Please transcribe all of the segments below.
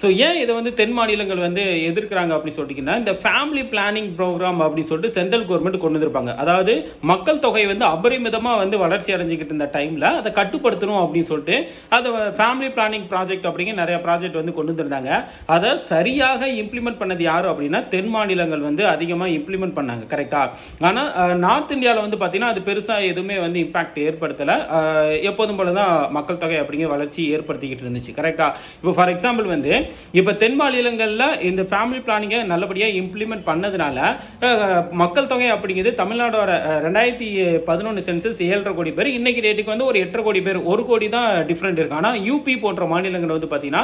So ஏன் இதை வந்து தென் மாநிலங்கள் வந்து எதிர்க்கிறாங்க அப்படின்னு சொல்லிட்டிங்கன்னா, இந்த ஃபேமிலி பிளானிங் ப்ரோக்ராம் அப்படின்னு சொல்லிட்டு சென்ட்ரல் கவர்மெண்ட் கொண்டு வந்திருப்பாங்க. அதாவது மக்கள் தொகை வந்து அபரிமிதமாக வந்து வளர்ச்சி அடைஞ்சிக்கிட்டு இருந்த டைமில் அதை கட்டுப்படுத்தணும் அப்படின்னு சொல்லிட்டு அதை ஃபேமிலி பிளானிங் ப்ராஜெக்ட் அப்படிங்கிற நிறைய ப்ராஜெக்ட் வந்து கொண்டு வந்திருந்தாங்க. அதை சரியாக இம்ப்ளிமெண்ட் பண்ணது யார் அப்படின்னா தென் மாநிலங்கள் வந்து அதிகமாக இம்ப்ளிமெண்ட் பண்ணாங்க. கரெக்டாக. ஆனால் நார்த் இந்தியாவில் வந்து பார்த்தீங்கன்னா அது பெருசாக எதுவுமே வந்து இம்பாக்ட் ஏற்படுத்தலை. எப்போதும் போல தான் மக்கள் தொகை அப்படிங்கிற வளர்ச்சி ஏற்படுத்திக்கிட்டு இருந்துச்சு. கரெக்டாக. இப்போ ஃபார் எக்ஸாம்பிள் வந்து இப்போ தென் மாநிலங்களில் இந்த ஃபேமிலி பிளானிங்கை நல்லபடியாக இம்ப்ளிமெண்ட் பண்ணதுனால மக்கள் தொகை அப்படிங்கிறது தமிழ்நாடோட 2011 சென்சஸ் 7.5 கோடி பேர், இன்னைக்கு டேட்டுக்கு வந்து ஒரு 8.5 கோடி பேர், 1 கோடி தான் டிஃப்ரெண்ட் இருக்கு. ஆனால் யூபி போன்ற மாநிலங்கள் வந்து பார்த்தீங்கன்னா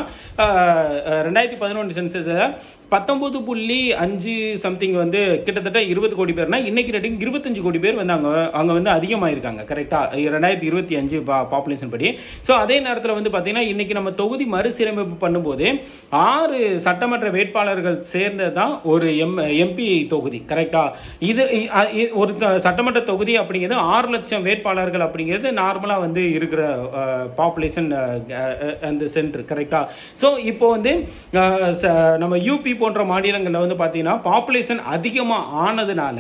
2011 சென்சஸில் 19.5 சம்திங் வந்து கிட்டத்தட்ட 20 கோடி பேர்னா இன்னைக்கு ரேட்டிங் 25 கோடி பேர் வந்து அங்கே வந்து அதிகமாயிருக்காங்க. கரெக்டாக 2025 பாப்புலேஷன் படி. ஸோ அதே நேரத்தில் வந்து பார்த்தீங்கன்னா இன்னைக்கு நம்ம தொகுதி மறுசீரமைப்பு பண்ணும்போது 6 சட்டமன்ற வேட்பாளர்கள் சேர்ந்தது தான் ஒரு எம்பி தொகுதி. கரெக்டா. இது ஒரு சட்டமன்ற தொகுதி அப்படிங்கிறது 6 லட்சம் வேட்பாளர்கள் அப்படிங்கிறது நார்மலாக வந்து இருக்கிற பாப்புலேஷன் அந்த சென்டர். கரெக்டா. ஸோ இப்போ வந்து நம்ம யூபி போன்ற மாநிலங்களில் வந்து பார்த்தீங்கன்னா பாப்புலேஷன் அதிகமாக ஆனதுனால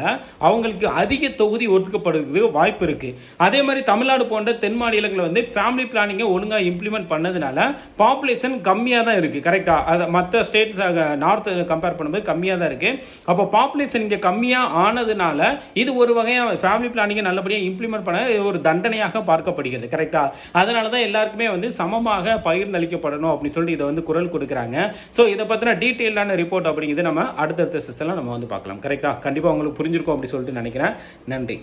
அவங்களுக்கு அதிக தொகுதி ஒதுக்கப்படுறதுக்கு வாய்ப்பு இருக்குது. அதே மாதிரி தமிழ்நாடு போன்ற தென் மாநிலங்களில் வந்து ஃபேமிலி பிளானிங்கை ஒழுங்காக இம்ப்ளிமெண்ட் பண்ணதுனால பாப்புலேஷன் கம்மியாக தான் இருக்குது. கரெக்டாக. அதை மற்ற ஸ்டேட்ஸ் நார்த் கம்பேர் பண்ணும்போது கம்மியாக தான் இருக்குது. அப்போ பாப்புலேஷன் இங்கே கம்மியாக ஆனதுனால இது ஒரு வகையாக ஃபேமிலி பிளானிங்கை நல்லபடியாக இம்ப்ளிமெண்ட் பண்ண ஒரு தண்டனையாக பார்க்கப்படுகிறது. கரெக்டாக. அதனால தான் எல்லாருக்குமே வந்து சமமாக பகிர்ந்தளிக்கப்படணும் அப்படின்னு சொல்லிட்டு இதை வந்து குரல் கொடுக்குறாங்க. ஸோ இதை பற்றின டீட்டெயிலான ரிப்போர்ட் அப்படிங்கிறது நம்ம அடுத்தடுத்த செஷனில் நம்ம வந்து பார்க்கலாம். கரெக்டாக. கண்டிப்பாக உங்களுக்கு புரிஞ்சிருக்கும் அப்படி சொல்லிட்டு நினைக்கிறேன். நன்றி.